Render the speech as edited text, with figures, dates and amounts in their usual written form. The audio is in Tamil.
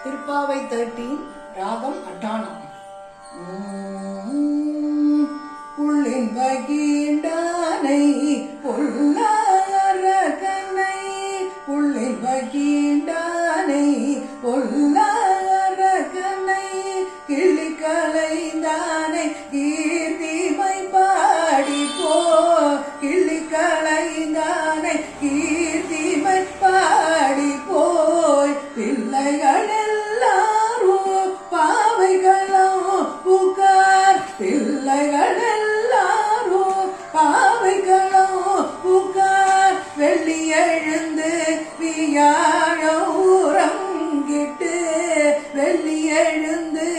திருப்பாவை 13 ராகம் அட்டானம். புள்ளின் வகீண்டானை பொல்லாரகனை, புள்ளின் வகீண்டானை பொல்லாரகனை, கிளி கலைந்தானை கீர்த்திமை பாடி போ, கிளி கலைந்தானை கீர்த்திமை பாடி போய், பிள்ளைகள் எல்லாரும் பாவைகளும் புகார், பிள்ளைகள் எல்லாரும் பாவைகளும் புகார், வெள்ளி எழுந்து வியாழம் உறங்கிட்டு, வெள்ளி எழுந்து